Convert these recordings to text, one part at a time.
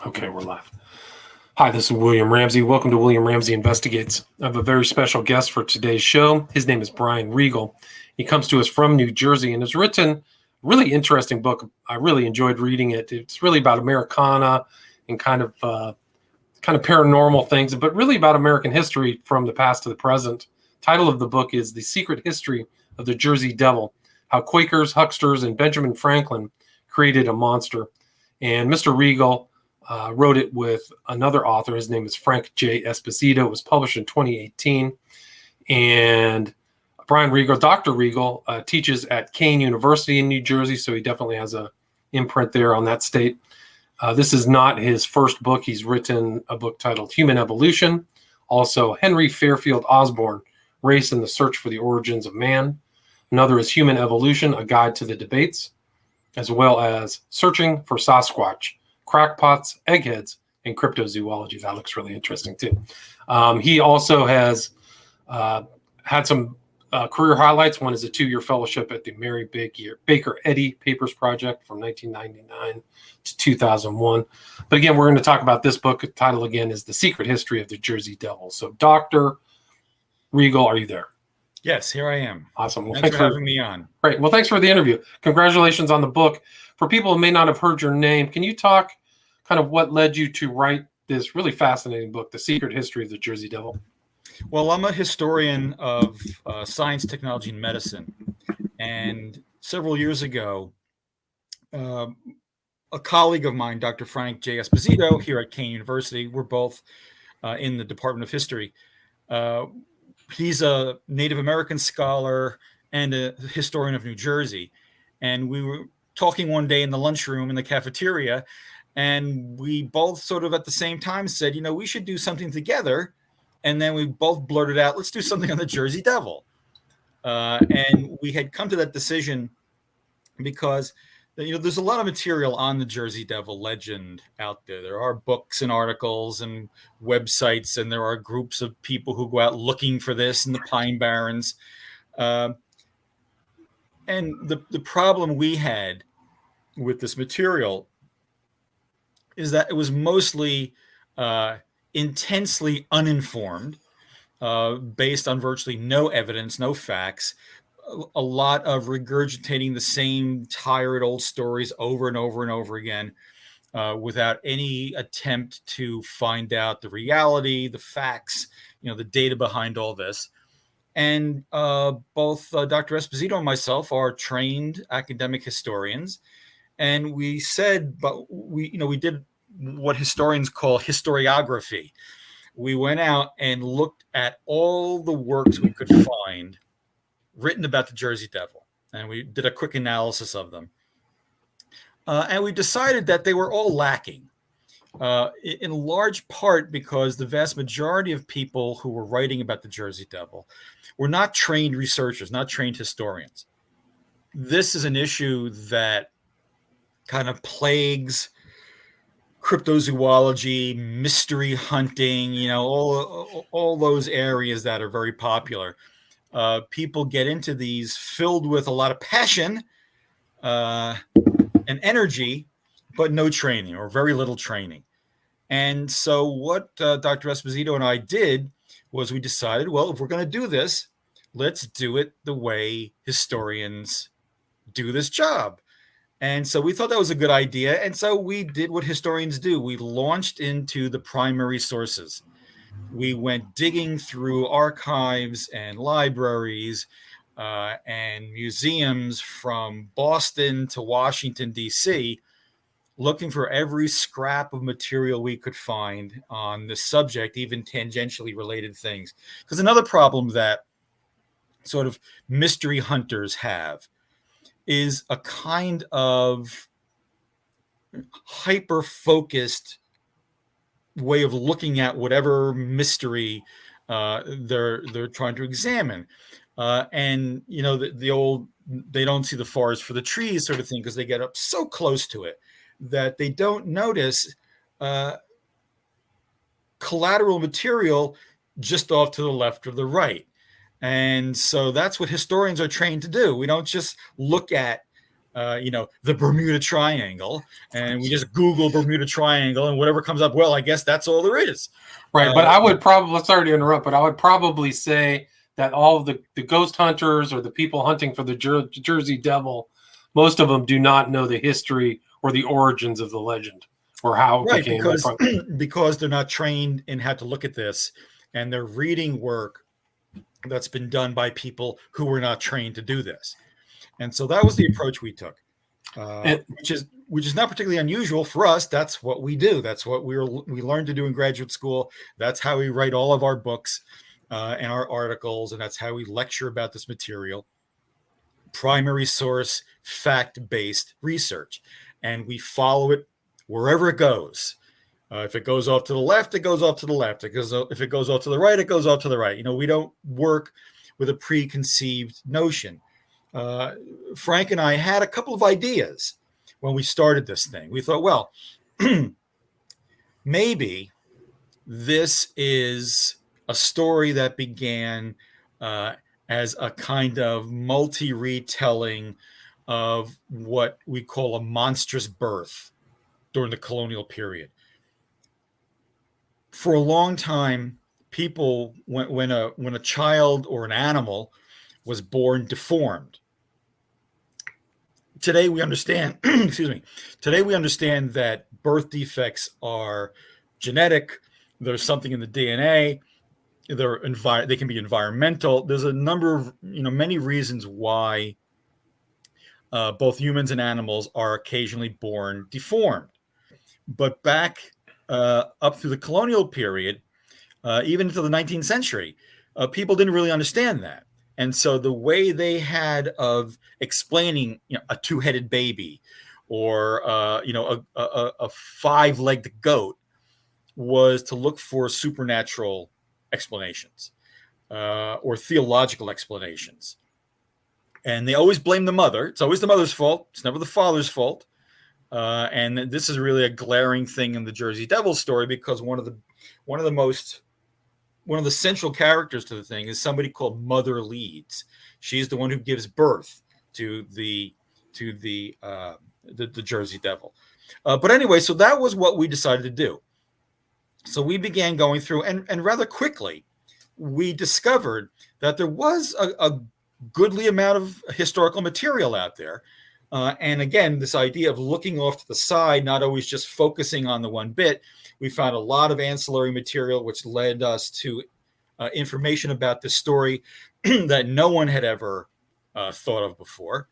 Okay, we're live. Hi, this is William Ramsey. Welcome to William Ramsey Investigates. I have a very special guest for today's show. His name is Brian Regal. He comes to us from New Jersey and has written a really interesting book. I really enjoyed reading it. It's really about Americana and kind of paranormal things, but really about American history from the past to the present. Title of the book is The Secret History of the Jersey Devil: How Quakers, Hucksters, and Benjamin Franklin Created a Monster. And Mr. Regal wrote it with another author. His name is Frank J. Esposito. It was published in 2018. And Brian Regal, Dr. Regal, teaches at Kean University in New Jersey, so he definitely has a imprint there on that state. This is not his first book. He's written a book titled Human Evolution. Also, Henry Fairfield Osborn, Race and the Search for the Origins of Man. Another is Human Evolution, A Guide to the Debates, as well as Searching for Sasquatch, Crackpots, Eggheads, and Cryptozoology. That looks really interesting too. He also has had some career highlights. One is a 2-year fellowship at the Mary Baker Eddy Papers Project from 1999 to 2001. But again, we're going to talk about this book. The title again is The Secret History of the Jersey Devil. So Dr. Regal, are you there? Yes, here I am. Awesome. Well, thanks for having me on. Great. Well, thanks for the interview. Congratulations on the book. For people who may not have heard your name, can you talk kind of what led you to write this really fascinating book, The Secret History of the Jersey Devil? Well, I'm a historian of science, technology, and medicine. And several years ago, a colleague of mine, Dr. Frank J. Esposito, here at Kean University, we're both in the Department of History. He's a Native American scholar and a historian of New Jersey. And we were talking one day in the lunchroom in the cafeteria, and we both sort of at the same time said, we should do something together. And then we both blurted out, let's do something on the Jersey Devil. And we had come to that decision because there's a lot of material on the Jersey Devil legend out there. There are books and articles and websites, and there are groups of people who go out looking for this in the Pine Barrens. And the problem we had with this material is that it was mostly intensely uninformed, based on virtually no evidence, no facts. A lot of regurgitating the same tired old stories over and over and over again, without any attempt to find out the reality, the facts, the data behind all this. And both Dr. Esposito and myself are trained academic historians, and we said, but we did what historians call historiography. We went out and looked at all the works we could find written about the Jersey Devil, and we did a quick analysis of them. And we decided that they were all lacking, in large part because the vast majority of people who were writing about the Jersey Devil were not trained researchers, not trained historians. This is an issue that kind of plagues cryptozoology, mystery hunting, all those areas that are very popular. People get into these filled with a lot of passion and energy, but no training or very little training. And so what Dr. Esposito and I did was we decided, well, if we're going to do this, let's do it the way historians do this job. And so we thought that was a good idea. And so we did what historians do. We launched into the primary sources. We went digging through archives and libraries and museums from Boston to Washington, D.C., looking for every scrap of material we could find on the subject, even tangentially related things. Because another problem that sort of mystery hunters have is a kind of hyper-focused way of looking at whatever mystery they're trying to examine. And, the old, they don't see the forest for the trees sort of thing, because they get up so close to it that they don't notice collateral material just off to the left or the right. And so that's what historians are trained to do. We don't just look at the Bermuda Triangle, and we just Google Bermuda Triangle, and whatever comes up, well, I guess that's all there is. Right. But I would probably, sorry to interrupt, but I would probably say that all of the ghost hunters or the people hunting for the Jersey Devil, most of them do not know the history or the origins of the legend or how it Right, became. because they're not trained in how to look at this, and they're reading work that's been done by people who were not trained to do this. And so that was the approach we took, which is not particularly unusual for us. That's what we do. That's what we learned to do in graduate school. That's how we write all of our books and our articles, and that's how we lecture about this material. Primary source, fact-based research, and we follow it wherever it goes. If it goes off to the left, it goes off to the left. If it goes off to the right, it goes off to the right. We don't work with a preconceived notion. Frank and I had a couple of ideas when we started this thing. We thought, well, maybe this is a story that began as a kind of multi-retelling of what we call a monstrous birth during the colonial period. For a long time, people, when a child or an animal was born deformed, today we understand, today we understand that birth defects are genetic. There's something in the DNA. They can be environmental. There's a number of, many reasons why both humans and animals are occasionally born deformed. But back up through the colonial period, even into the 19th century, people didn't really understand that. And so the way they had of explaining, a two-headed baby or, a five-legged goat was to look for supernatural explanations or theological explanations. And they always blame the mother. It's always the mother's fault. It's never the father's fault. And this is really a glaring thing in the Jersey Devil story, because one of the central characters to the thing is somebody called Mother Leeds. She's the one who gives birth to the Jersey Devil. But anyway, so that was what we decided to do. So we began going through, and rather quickly, we discovered that there was a goodly amount of historical material out there. And again, this idea of looking off to the side, not always just focusing on the one bit, we found a lot of ancillary material, which led us to information about this story that no one had ever thought of before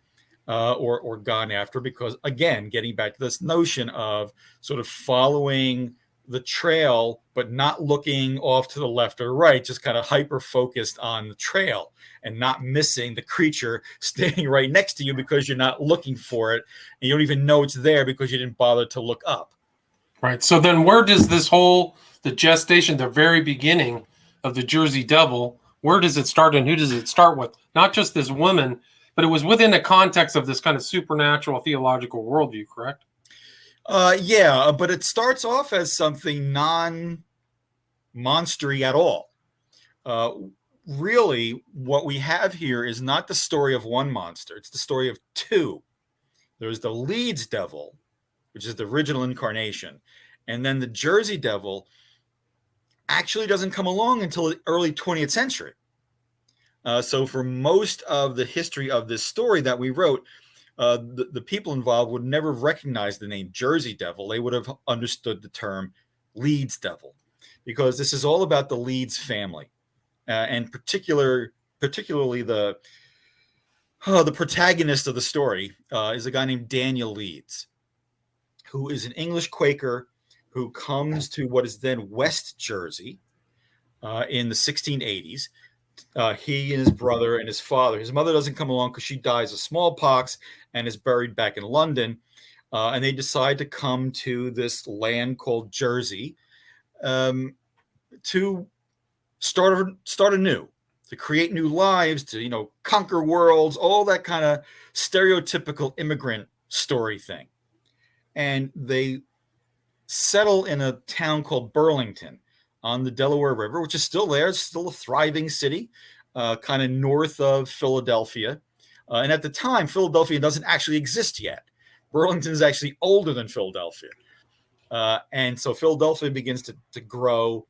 or gone after. Because again, getting back to this notion of sort of following the trail, but not looking off to the left or right, just kind of hyper focused on the trail and not missing the creature standing right next to you because you're not looking for it. And you don't even know it's there because you didn't bother to look up. Right. So then where does the gestation, the very beginning of the Jersey Devil, where does it start and who does it start with? Not just this woman, but it was within the context of this kind of supernatural theological worldview, correct? Yeah, but it starts off as something non-monstery at all. Really, what we have here is not the story of one monster. It's the story of two. There's the Leeds Devil, which is the original incarnation. And then the Jersey Devil actually doesn't come along until the early 20th century. So for most of the history of this story that we wrote, the people involved would never recognize the name Jersey Devil. They would have understood the term Leeds Devil, because this is all about the Leeds family, and particularly the protagonist of the story is a guy named Daniel Leeds, who is an English Quaker who comes to what is then West Jersey in the 1680s. He and his brother and his father. His mother doesn't come along because she dies of smallpox and is buried back in London. And they decide to come to this land called Jersey to start anew, to create new lives, to conquer worlds, all that kind of stereotypical immigrant story thing. And they settle in a town called Burlington on the Delaware River, which is still there. It's still a thriving city, kind of north of Philadelphia. And at the time, Philadelphia doesn't actually exist yet. Burlington is actually older than Philadelphia. And so Philadelphia begins to grow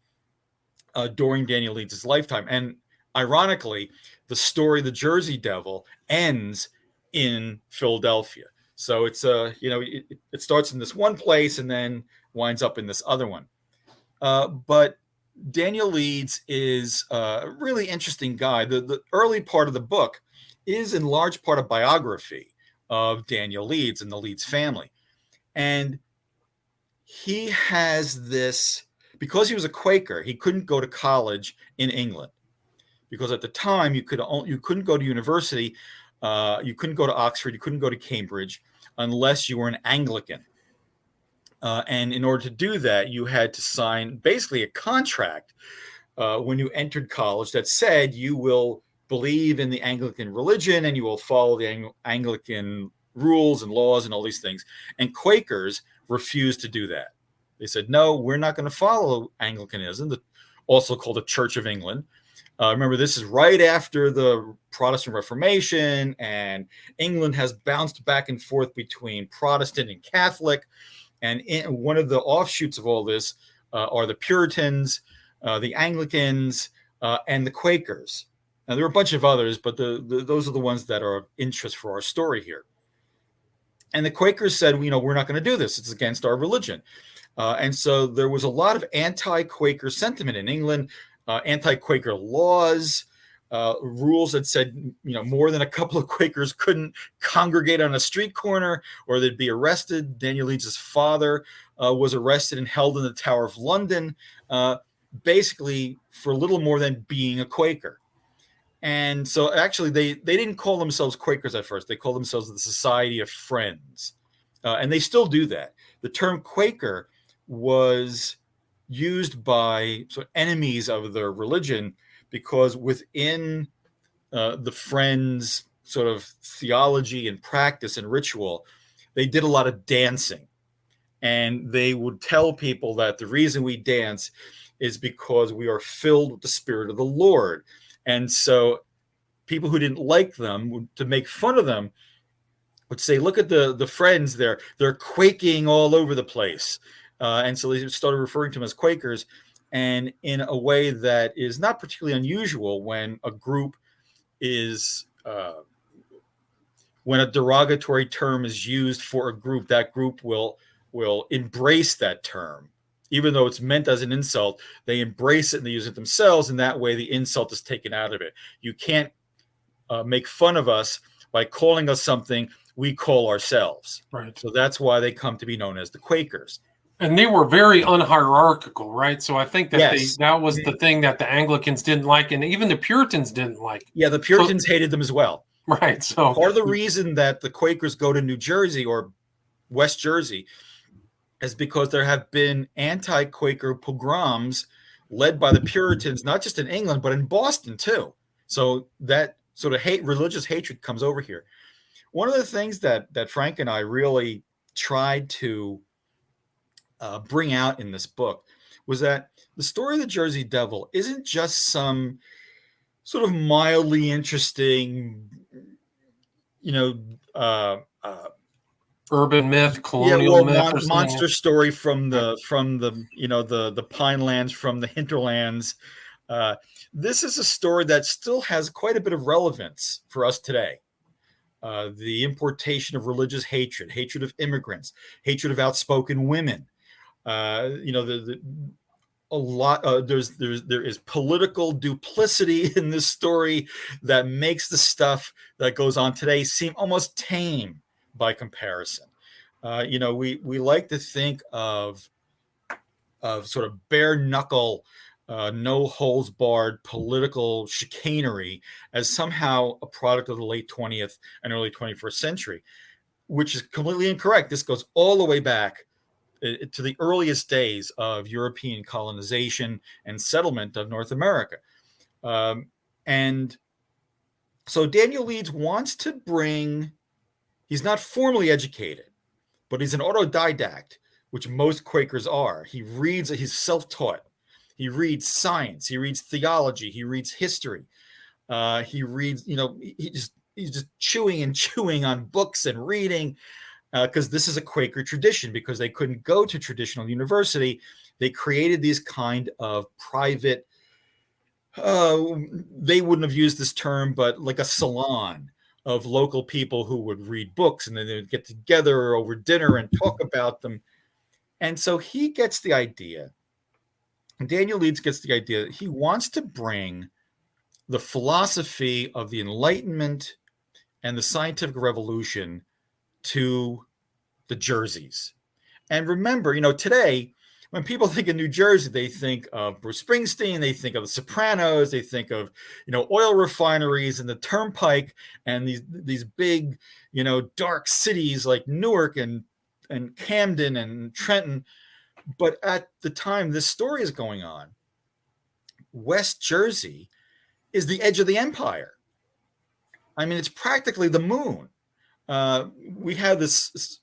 during Daniel Leeds' lifetime. And ironically, the story, The Jersey Devil, ends in Philadelphia. So it's it starts in this one place and then winds up in this other one. But Daniel Leeds is a really interesting guy. The early part of the book is in large part a biography of Daniel Leeds and the Leeds family. And he has this, because he was a Quaker, he couldn't go to college in England, because at the time you couldn't go to university, you couldn't go to Oxford, you couldn't go to Cambridge unless you were an Anglican. And in order to do that, you had to sign basically a contract when you entered college that said you will believe in the Anglican religion and you will follow the Anglican rules and laws and all these things. And Quakers refused to do that. They said, no, we're not going to follow Anglicanism, also called the Church of England. Remember, this is right after the Protestant Reformation, and England has bounced back and forth between Protestant and Catholic. And one of the offshoots of all this are the Puritans, the Anglicans, and the Quakers. Now, there are a bunch of others, but those are the ones that are of interest for our story here. And the Quakers said, we're not going to do this. It's against our religion. And so there was a lot of anti-Quaker sentiment in England, anti-Quaker laws, rules that said, more than a couple of Quakers couldn't congregate on a street corner or they'd be arrested. Daniel Leeds' father was arrested and held in the Tower of London, basically for little more than being a Quaker. And so actually they didn't call themselves Quakers at first. They called themselves the Society of Friends. And they still do that. The term Quaker was used by sort of enemies of their religion, because within the Friends' sort of theology and practice and ritual, they did a lot of dancing. And they would tell people that the reason we dance is because we are filled with the Spirit of the Lord. And so people who didn't like them, to make fun of them, would say, look at the Friends, they're quaking all over the place. And so they started referring to them as Quakers, and in a way that is not particularly unusual when a group is, when a derogatory term is used for a group, that group will embrace that term. Even though it's meant as an insult, they embrace it and they use it themselves, and that way the insult is taken out of it. You can't make fun of us by calling us something we call ourselves. Right. So that's why they come to be known as the Quakers. And they were very unhierarchical, right? So I think that Yes. that was the thing that the Anglicans didn't like, and even the Puritans didn't like. Yeah, the Puritans hated them as well. Right. So part of the reason that the Quakers go to New Jersey or West Jersey is because there have been anti-Quaker pogroms led by the Puritans, not just in England, but in Boston too. So that sort of religious hatred comes over here. One of the things that Frank and I really tried to bring out in this book was that the story of the Jersey Devil isn't just some sort of mildly interesting, urban myth, colonial myth, monster story from the pine lands, from the hinterlands. This is a story that still has quite a bit of relevance for us today. The importation of religious hatred of immigrants, hatred of outspoken women. There is political duplicity in this story that makes the stuff that goes on today seem almost tame by comparison. We like to think of sort of bare knuckle, no holds barred political chicanery as somehow a product of the late 20th and early 21st century, which is completely incorrect. This goes all the way back to the earliest days of European colonization and settlement of North America. And so Daniel Leeds wants to bring, he's not formally educated, but he's an autodidact, which most Quakers are. He reads, he's self-taught. He reads science, he reads theology, he reads history. He reads, he's just chewing and chewing on books and reading, because this is a Quaker tradition. Because they couldn't go to traditional university, they created these kind of private, they wouldn't have used this term, but like a salon of local people who would read books, and then they would get together over dinner and talk about them. And so he gets the idea, Daniel Leeds gets the idea that he wants to bring the philosophy of the Enlightenment and the scientific revolution to the Jerseys. And remember, today, when people think of New Jersey, they think of Bruce Springsteen, they think of the Sopranos, they think of, oil refineries and the turnpike and these big, dark cities like Newark and Camden and Trenton. But at the time this story is going on, West Jersey is the edge of the empire. I mean, it's practically the moon. We have this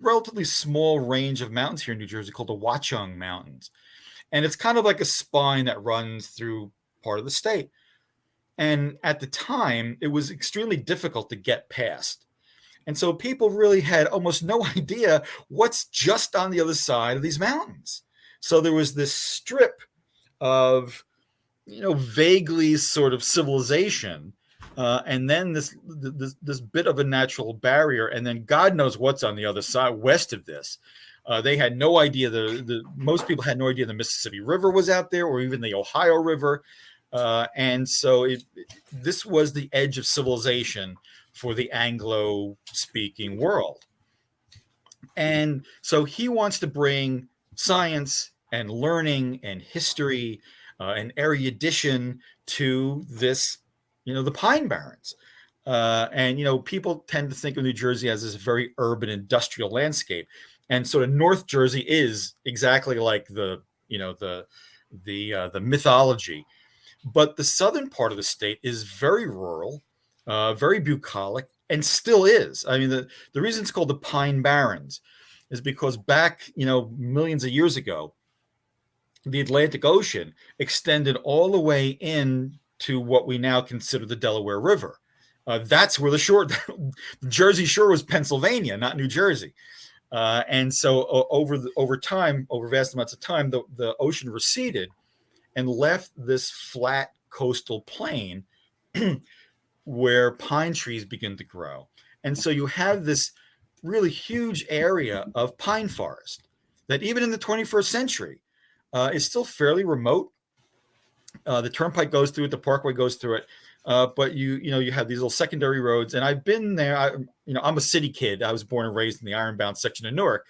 relatively small range of mountains here in New Jersey called the Watchung Mountains. And it's kind of like a spine that runs through part of the state. And at the time, it was extremely difficult to get past. And so people really had almost no idea what's just on the other side of these mountains. So there was this strip of, vaguely sort of civilization, and then this bit of a natural barrier, and then God knows what's on the other side, west of this. They had no idea. Most people had no idea the Mississippi River was out there, or even the Ohio River, and so this was the edge of civilization for the Anglo-speaking world. And so he wants to bring science and learning and history and erudition to this, the Pine Barrens. And people tend to think of New Jersey as this very urban industrial landscape. And sort of North Jersey is exactly like the mythology. But the southern part of the state is very rural, very bucolic, and still is. I mean, the reason it's called the Pine Barrens is because back, millions of years ago, the Atlantic Ocean extended all the way in to what we now consider the Delaware River. That's where the Jersey Shore was Pennsylvania, not New Jersey. And so over time, over vast amounts of time, the ocean receded and left this flat coastal plain where pine trees begin to grow. And so you have this really huge area of pine forest that even in the 21st century is still fairly remote. The turnpike goes through it, the parkway goes through it, but you have these little secondary roads. And I've been there. I'm a city kid. I was born and raised in the Ironbound section of Newark.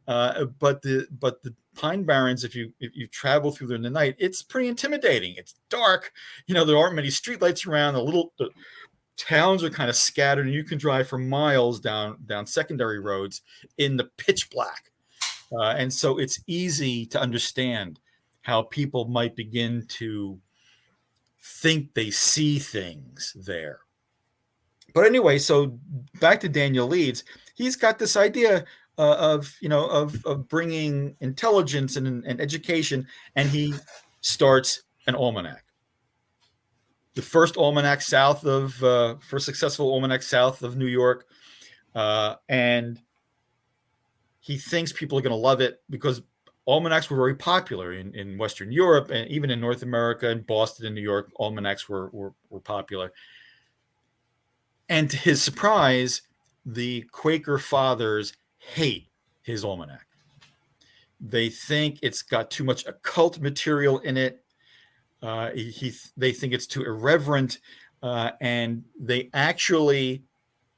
But the Pine Barrens, if you travel through there in the night, it's pretty intimidating. It's dark. There aren't many streetlights around. The towns are kind of scattered, and you can drive for miles down secondary roads in the pitch black. And so it's easy to understand how people might begin to think they see things there. But anyway, so back to Daniel Leeds, he's got this idea of bringing intelligence and education, and he starts an almanac. The first successful almanac south of New York, and he thinks people are going to love it because almanacs were very popular in Western Europe and even in North America, in Boston and New York. Almanacs were popular. And to his surprise, the Quaker fathers hate his almanac. They think it's got too much occult material in it. They think it's too irreverent. And they actually,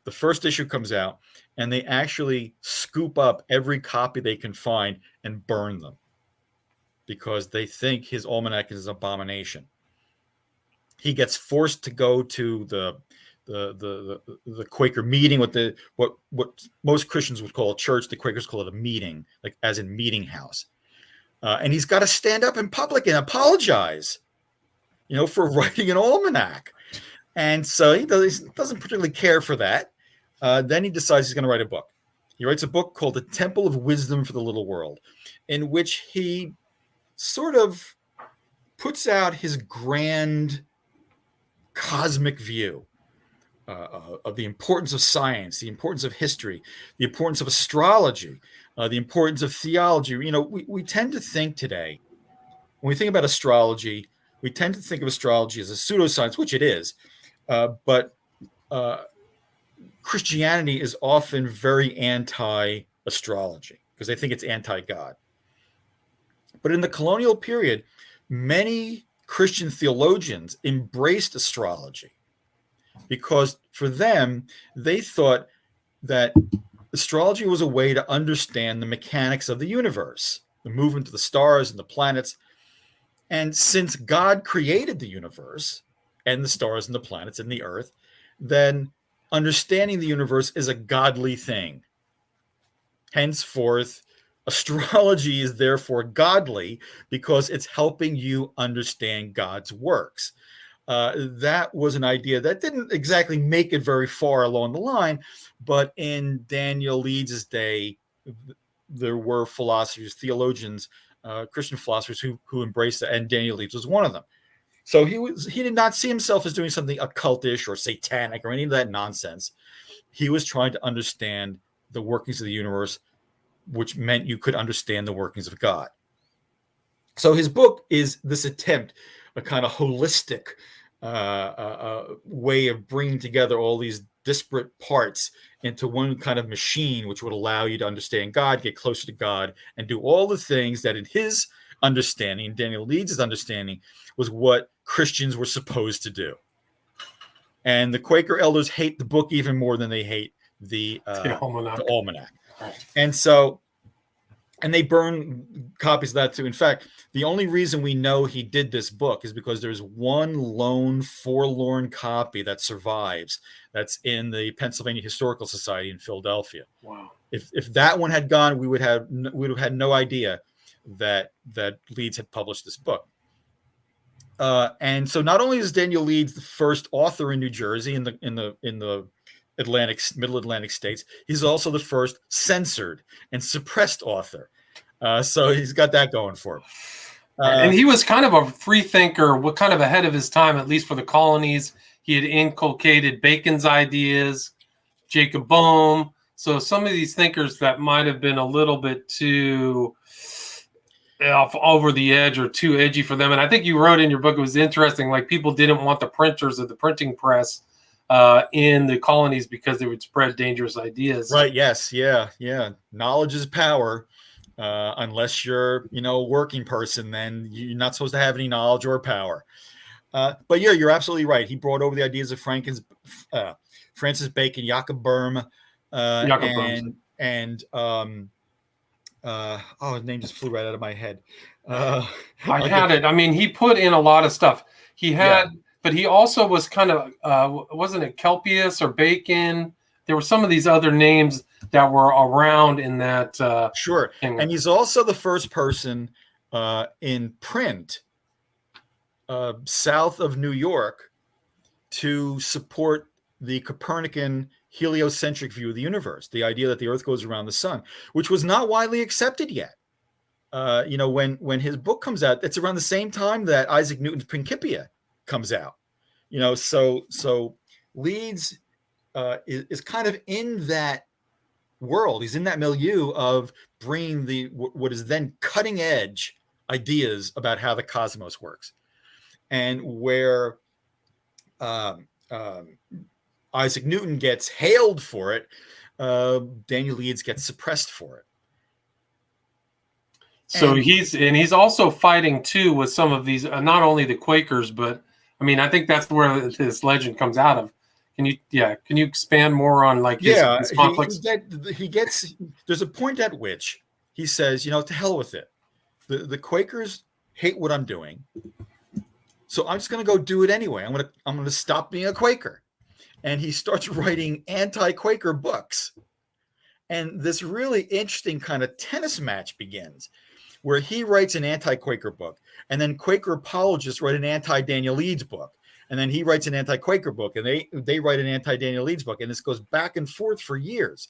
the first issue comes out, and they actually scoop up every copy they can find and burn them because they think his almanac is an abomination. He gets forced to go to the Quaker meeting with what most Christians would call a church. The Quakers call it a meeting, like as in meeting house. And he's got to stand up in public and apologize, for writing an almanac. And so he doesn't particularly care for that. Then he decides he's going to write a book. He writes a book called The Temple of Wisdom for the Little World, in which he sort of puts out his grand cosmic view of the importance of science, the importance of history, the importance of astrology, the importance of theology. We tend to think today, when we think about astrology, we tend to think of astrology as a pseudoscience, which it is. But Christianity is often very anti-astrology because they think it's anti-God. But in the colonial period, many Christian theologians embraced astrology because for them, they thought that astrology was a way to understand the mechanics of the universe, the movement of the stars and the planets. And since God created the universe and the stars and the planets and the earth, then understanding the universe is a godly thing. Henceforth, astrology is therefore godly because it's helping you understand God's works. That was an idea that didn't exactly make it very far along the line, but in Daniel Leeds' day, there were philosophers, theologians, Christian philosophers who embraced it, and Daniel Leeds was one of them. So he did not see himself as doing something occultish or satanic or any of that nonsense. He was trying to understand the workings of the universe, which meant you could understand the workings of God. So his book is this attempt, a kind of holistic way of bringing together all these disparate parts into one kind of machine, which would allow you to understand God, get closer to God, and do all the things that in his understanding, Daniel Leeds' understanding, was what Christians were supposed to do. And the Quaker elders hate the book even more than they hate the almanac. And they burn copies of that too. In fact, the only reason we know he did this book is because there's one lone forlorn copy that survives. That's in the Pennsylvania Historical Society in Philadelphia. Wow! If that one had gone, we would have had no idea that Leeds had published this book. And so, not only is Daniel Leeds the first author in New Jersey in the Middle Atlantic states, he's also the first censored and suppressed author. So he's got that going for him. And he was kind of a free thinker, kind of ahead of his time, at least for the colonies. He had inculcated Bacon's ideas, Jacob Boehme. So some of these thinkers that might have been a little bit too off over the edge or too edgy for them. And I think you wrote in your book, it was interesting, like people didn't want the printers of the printing press in the colonies because they would spread dangerous ideas. Right. Yes. Yeah. Knowledge is power. Unless you're, a working person, then you're not supposed to have any knowledge or power. But yeah, you're absolutely right. He brought over the ideas of Francis Bacon, Jacob Boehme, his name just flew right out of my head. I had it. I mean, he put in a lot of stuff. He had, but he also was kind of, wasn't it Kelpius or Bacon? There were some of these other names that were around in that. Sure. Thing. And he's also the first person in print south of New York to support the Copernican heliocentric view of the universe, the idea that the Earth goes around the sun, which was not widely accepted yet. When his book comes out, it's around the same time that Isaac Newton's Principia comes out. So Leeds is kind of in that world. He's in that milieu of bringing what is then cutting edge ideas about how the cosmos works, and where Isaac Newton gets hailed for it, Daniel Leeds gets suppressed for it. So he's also fighting too with some of these, not only the Quakers, but I mean, I think that's where this legend comes out of. Can you expand more on his conflicts? There's a point at which he says, to hell with it. The Quakers hate what I'm doing, so I'm just going to go do it anyway. I'm going to stop being a Quaker. And he starts writing anti-Quaker books. And this really interesting kind of tennis match begins, where he writes an anti-Quaker book, and then Quaker apologists write an anti-Daniel Leeds book, and then he writes an anti-Quaker book, and they write an anti-Daniel Leeds book, and this goes back and forth for years.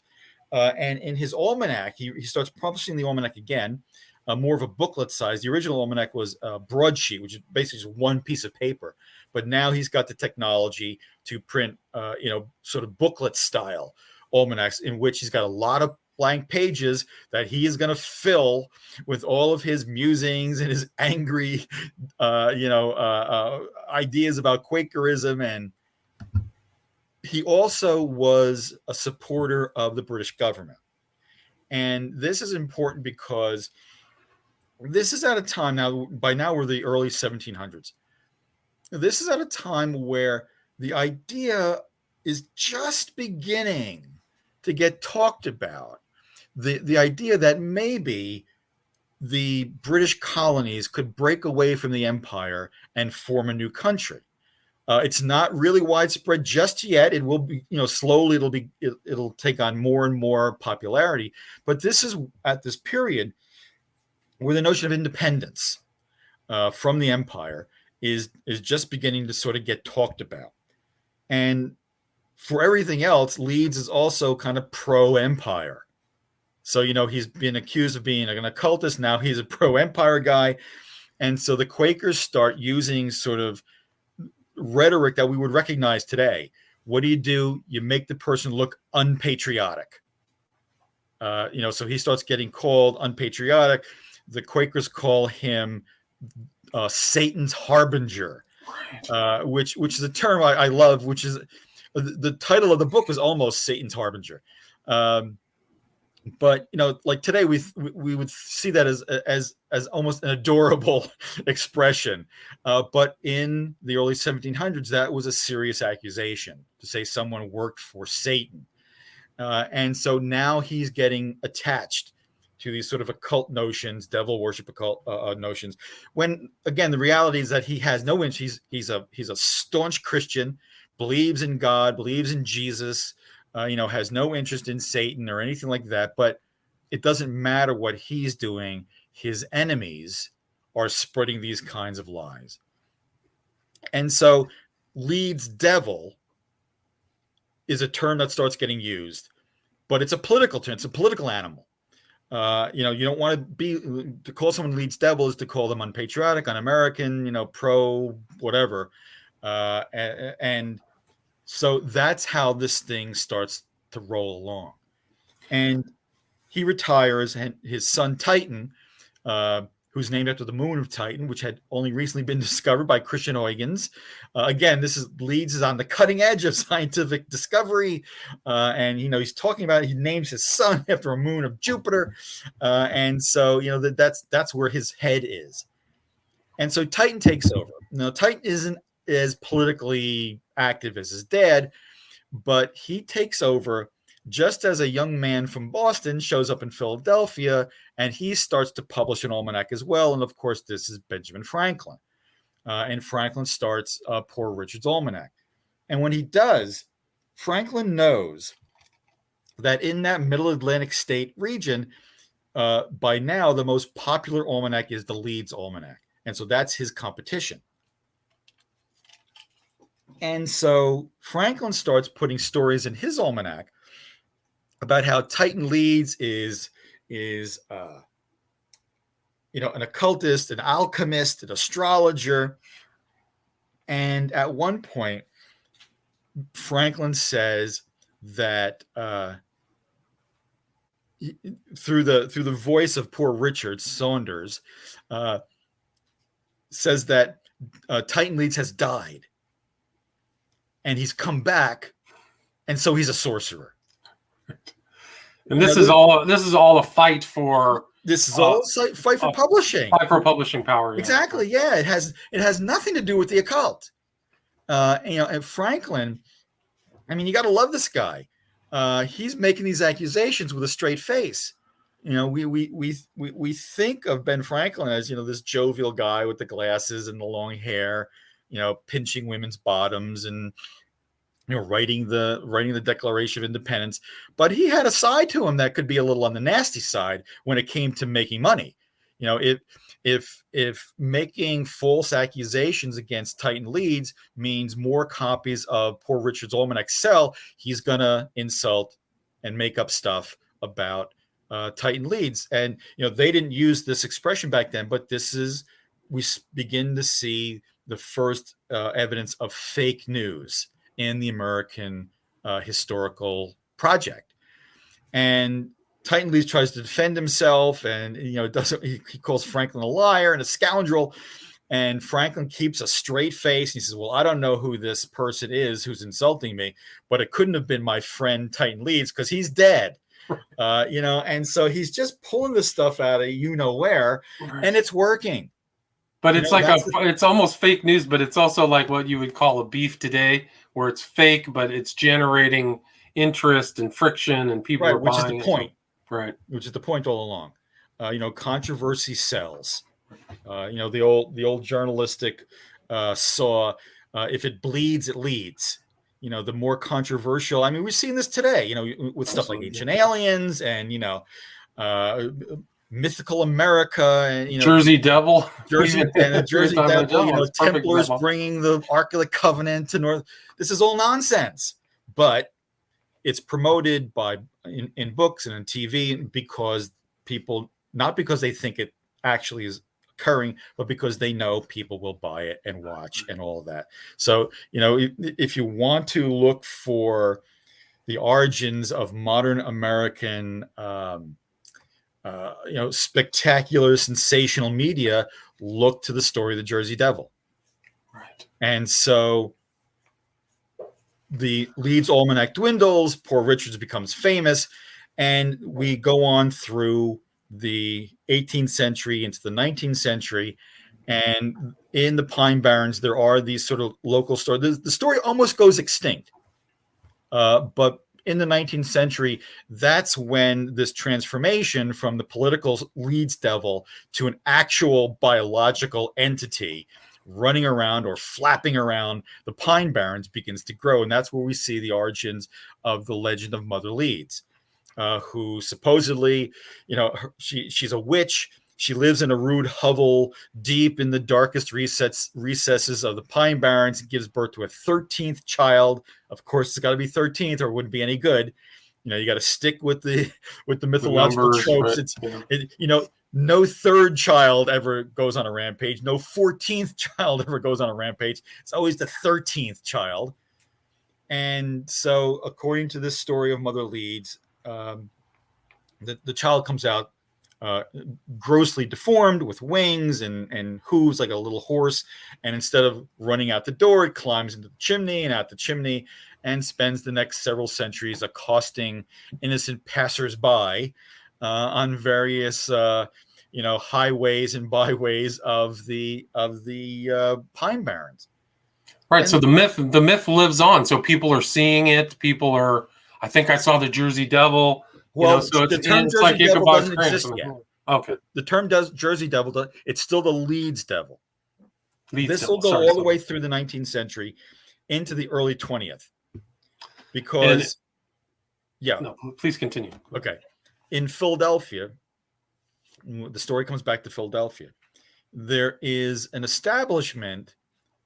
And in his almanac, he starts publishing the almanac again. more of a booklet size. The original almanac was a broadsheet, which is basically just one piece of paper. But now he's got the technology to print, sort of booklet style almanacs, in which he's got a lot of blank pages that he is going to fill with all of his musings and his angry, ideas about Quakerism. And he also was a supporter of the British government. And this is important because this is at a time now, by now we're the early 1700s. This is at a time where the idea is just beginning to get talked about. The idea that maybe the British colonies could break away from the empire and form a new country. It's not really widespread just yet. It will be, slowly it'll take on more and more popularity. But this is at this period where the notion of independence from the empire is just beginning to sort of get talked about. And for everything else, Leeds is also kind of pro-empire. So, he's been accused of being an occultist. Now he's a pro-empire guy. And so the Quakers start using sort of rhetoric that we would recognize today. What do? You make the person look unpatriotic. So he starts getting called unpatriotic. The Quakers call him Satan's harbinger, which is a term I love, which is the title of the book was almost Satan's harbinger. But like today we would see that as almost an adorable expression, but in the early 1700s that was a serious accusation to say someone worked for Satan, and so now he's getting attached to these sort of occult notions, devil worship occult notions. When again the reality is that he has no interest. He's a staunch Christian, believes in God, believes in Jesus. Has no interest in Satan or anything like that, but it doesn't matter what he's doing. His enemies are spreading these kinds of lies. And so Leeds devil is a term that starts getting used, but it's a political term. It's a political animal. You don't want to call someone Leeds devil is to call them unpatriotic, un-American, pro whatever. And so that's how this thing starts to roll along. And he retires, and his son Titan, who's named after the moon of Titan, which had only recently been discovered by Christian Huygens. Again, Leeds is on the cutting edge of scientific discovery. And, he's talking about, he names his son after a moon of Jupiter. And so, that's where his head is. And so Titan takes over. Now, Titan isn't as politically active as his dad, but he takes over just as a young man from Boston shows up in Philadelphia, and he starts to publish an almanac as well. And of course, this is Benjamin Franklin. And Franklin starts Poor Richard's Almanac. And when he does, Franklin knows that in that middle Atlantic state region, by now, the most popular almanac is the Leeds Almanac. And so that's his competition. And so Franklin starts putting stories in his almanac about how Titan Leeds is an occultist, an alchemist, an astrologer. And at one point, Franklin says that through the voice of Poor Richard Saunders, says that Titan Leeds has died. And he's come back, and so he's a sorcerer. And this is all a fight for. This is all fight for publishing. Fight for publishing power. Yeah. Exactly. Yeah, it has nothing to do with the occult. And Franklin, I mean, you got to love this guy. He's making these accusations with a straight face. We think of Ben Franklin as this jovial guy with the glasses and the long hair, pinching women's bottoms and writing the Declaration of Independence. But he had a side to him that could be a little on the nasty side when it came to making money. If making false accusations against Titan Leeds means more copies of Poor Richard's Almanac sell, he's gonna insult and make up stuff about Titan leads. And, they didn't use this expression back then, but we begin to see the first evidence of fake news in the American historical project. And Titan Leeds tries to defend himself, and he calls Franklin a liar and a scoundrel. And Franklin keeps a straight face. He says, well, I don't know who this person is who's insulting me, but it couldn't have been my friend Titan Leeds because he's dead. And so he's just pulling this stuff out of where, and it's working. But it's it's almost fake news, but it's also like what you would call a beef today, where it's fake, but it's generating interest and friction, and people are which buying is the point. Right. Which is the point all along. Controversy sells. The old journalistic saw, if it bleeds, it leads. The more controversial. I mean, we've seen this today, with stuff like Ancient Aliens and, mythical America and, Jersey Devil. Jersey Devil, Templars bringing the Ark of the Covenant to North. This is all nonsense. But it's promoted in books and in TV because people, not because they think it actually is occurring, but because they know people will buy it and watch and all of that. So, if you want to look for the origins of modern American, spectacular, sensational media, look to the story of the Jersey Devil. Right. And so the Leeds Almanac dwindles, Poor Richards becomes famous, and we go on through the 18th century into the 19th century. And in the Pine Barrens, there are these sort of local stories. The story almost goes extinct. But in the 19th century, that's when this transformation from the political Leeds Devil to an actual biological entity running around or flapping around the Pine Barrens begins to grow. And that's where we see the origins of the legend of Mother Leeds, who supposedly, she's a witch. She lives in a rude hovel deep in the darkest recesses of the Pine Barrens, and gives birth to a 13th child. Of course, it's got to be 13th or it wouldn't be any good. You got to stick with the mythological tropes. Right. No third child ever goes on a rampage. No 14th child ever goes on a rampage. It's always the 13th child. And so, according to this story of Mother Leeds, the child comes out grossly deformed with wings and hooves like a little horse. And instead of running out the door, it climbs into the chimney and out the chimney and spends the next several centuries accosting innocent passersby on various highways and byways of the Pine Barrens. Right. And so the myth lives on. So people are seeing it. I think I saw the Jersey Devil. Well, so the term Jersey Devil doesn't exist yet. Okay. The term Jersey Devil, it's still the Leeds Devil. This will go all the way through the 19th century into the early 20th. Because, No, please continue. Okay. In Philadelphia, the story comes back to Philadelphia. There is an establishment,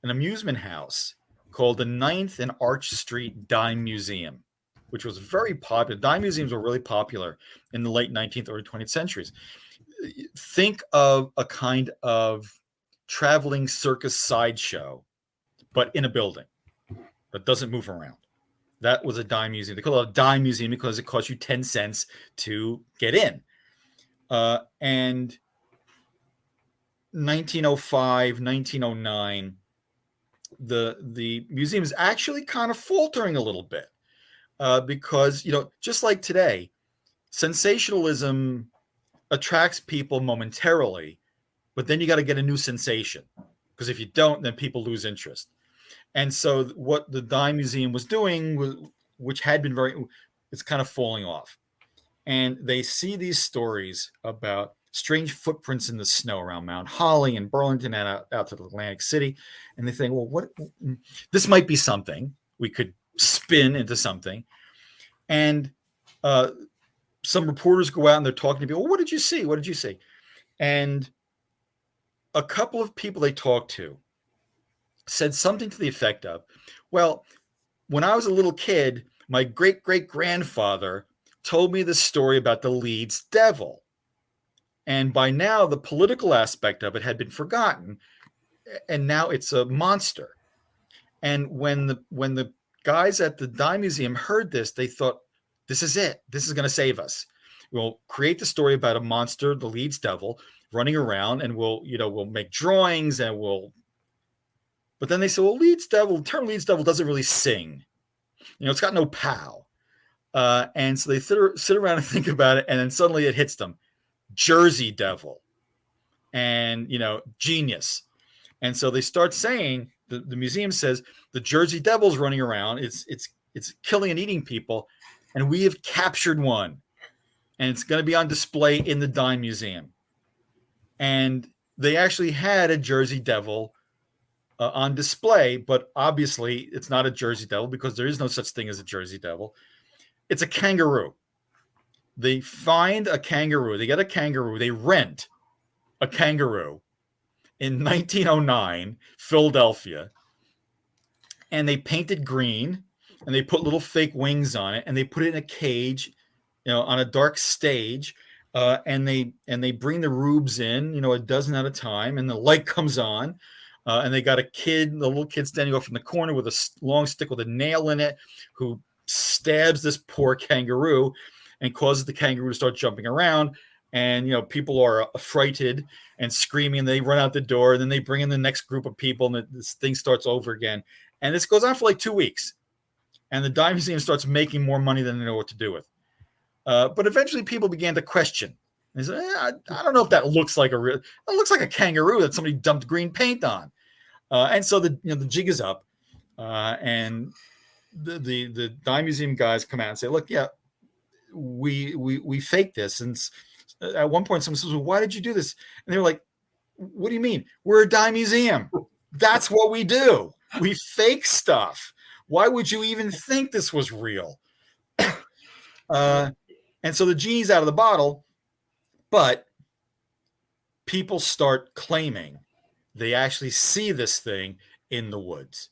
an amusement house called the 9th and Arch Street Dime Museum, which was very popular. Dime museums were really popular in the late 19th or 20th centuries. Think of a kind of traveling circus sideshow, but in a building that doesn't move around. That was a dime museum. They call it a dime museum because it costs you 10 cents to get in. And 1905, 1909, the museum is actually kind of faltering a little bit. Because, just like today, sensationalism attracts people momentarily, but then you got to get a new sensation, because if you don't, then people lose interest. And so what the Dime Museum was doing, which had been it's kind of falling off. And they see these stories about strange footprints in the snow around Mount Holly and Burlington and out to Atlantic City. And they think, well, this might be something we could spin into something. And some reporters go out and they're talking to people. Well, what did you see? What did you see? And a couple of people they talked to said something to the effect of, well, when I was a little kid, my great-great-grandfather told me the story about the Leeds Devil. And by now, the political aspect of it had been forgotten. And now it's a monster. And when the guys at the Dime Museum heard this, they thought, this is it. This is going to save us. We'll create the story about a monster, the Leeds Devil, running around, and we'll make drawings and But then they said, well, the term Leeds Devil doesn't really sing. It's got no pow. And so they sit around and think about it, and then suddenly it hits them. Jersey Devil. And, genius. And so they start saying, the museum says, the Jersey Devil's running around. It's killing and eating people. And we have captured one. And it's going to be on display in the Dime Museum. And they actually had a Jersey Devil on display, but obviously it's not a Jersey Devil because there is no such thing as a Jersey Devil. It's a kangaroo. They find a kangaroo. They get a kangaroo. They rent a kangaroo in 1909, Philadelphia, and they paint it green, and they put little fake wings on it, and they put it in a cage, on a dark stage, and they bring the rubes in, a dozen at a time, and the light comes on, and they got the little kid standing off in the corner with a long stick with a nail in it, who stabs this poor kangaroo and causes the kangaroo to start jumping around. And, people are affrighted and screaming. They run out the door, and then they bring in the next group of people, and this thing starts over again. And this goes on for like 2 weeks. And the Dime Museum starts making more money than they know what to do with. But eventually people began to question. They said, I don't know if that looks like it looks like a kangaroo that somebody dumped green paint on. And so the jig is up. And the Dime Museum guys come out and say, look, yeah, we faked this. And at one point someone says, well, why did you do this? And they were like, what do you mean? We're a Dime Museum. That's what we do. We fake stuff. Why would you even think this was real? And so the genie's out of the bottle, but people start claiming they actually see this thing in the woods.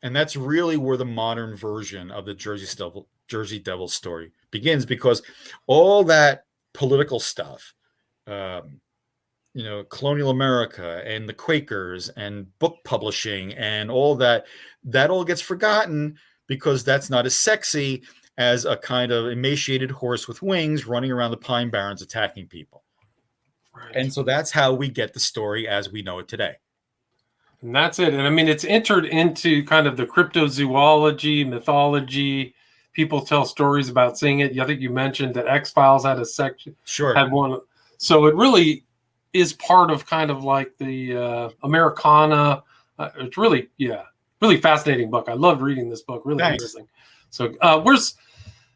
And that's really where the modern version of the Jersey Devil story begins, because all that political stuff, colonial America and the Quakers and book publishing and all that all gets forgotten because that's not as sexy as a kind of emaciated horse with wings running around the Pine Barrens attacking people. Right. And so that's how we get the story as we know it today. And that's it. And I mean, it's entered into kind of the cryptozoology, mythology. People tell stories about seeing it. I think you mentioned that X-Files had a section. Sure. Had one. So it really is part of kind of like the Americana. It's really fascinating book. I loved reading this book. Really interesting. So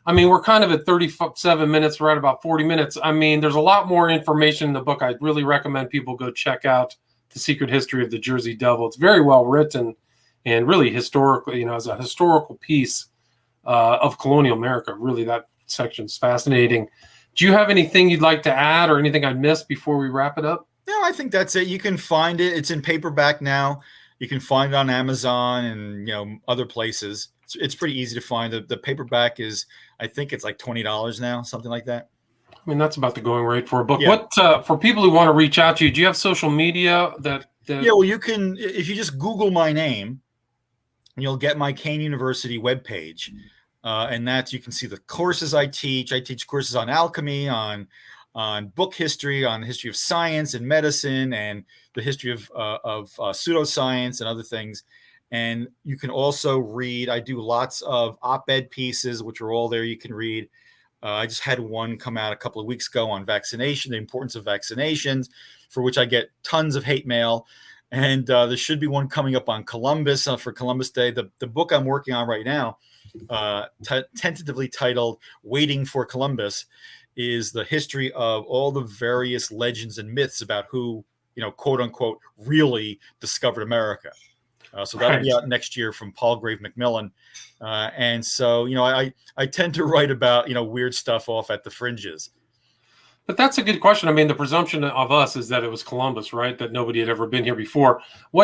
we're kind of at 37 minutes, right about 40 minutes. I mean, there's a lot more information in the book. I'd really recommend people go check out The Secret History of the Jersey Devil. It's very well written and really historically, as a historical piece of colonial America. Really, that section's fascinating. Do you have anything you'd like to add or anything I missed before we wrap it up? No, I think that's it. You can find it. It's in paperback now. You can find it on Amazon and, other places. It's pretty easy to find. The paperback is, I think it's like $20 now, something like that. I mean, that's about the going rate for a book. Yeah. What for people who want to reach out to you, do you have social media that Yeah, well, you can, if you just Google my name, you'll get my Kane University webpage. And you can see the courses I teach. I teach courses on alchemy, on book history, on the history of science and medicine, and the history of pseudoscience and other things. And you can also read. I do lots of op-ed pieces, which are all there. You can read. I just had one come out a couple of weeks ago on vaccination, the importance of vaccinations, for which I get tons of hate mail. And there should be one coming up on Columbus for Columbus Day. The book I'm working on right now, tentatively titled "Waiting for Columbus," is the history of all the various legends and myths about who, quote unquote, really discovered America. So that'll be out next year from Palgrave Macmillan. And so, I tend to write about, weird stuff off at the fringes. But that's a good question. I mean, the presumption of us is that it was Columbus, right? That nobody had ever been here before.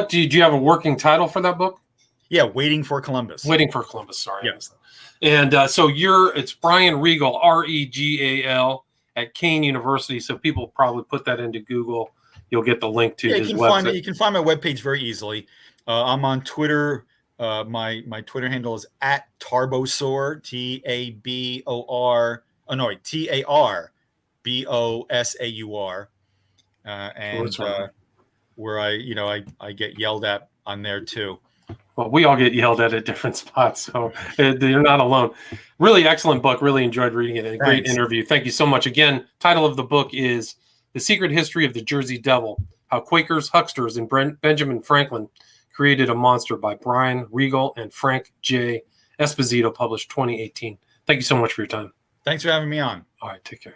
Do you have a working title for that book? Yeah, Waiting for Columbus. Waiting for Columbus. Sorry. Yeah. I missed that. And so it's Brian Regal, Regal, at Kane University. So people probably put that into Google. You'll get the link to his website. You can find my webpage very easily. I'm on Twitter. My Twitter handle is at Tarbosaur, Tabor. Oh no, Tarbosaur, and where I get yelled at on there too. Well, we all get yelled at different spots, so you're not alone. Really excellent book. Really enjoyed reading it. And a great interview. Thank you so much. Again, title of the book is The Secret History of the Jersey Devil, How Quakers, Hucksters, and Benjamin Franklin Created a Monster, by Brian Regal and Frank J. Esposito, published 2018. Thank you so much for your time. Thanks for having me on. All right, take care.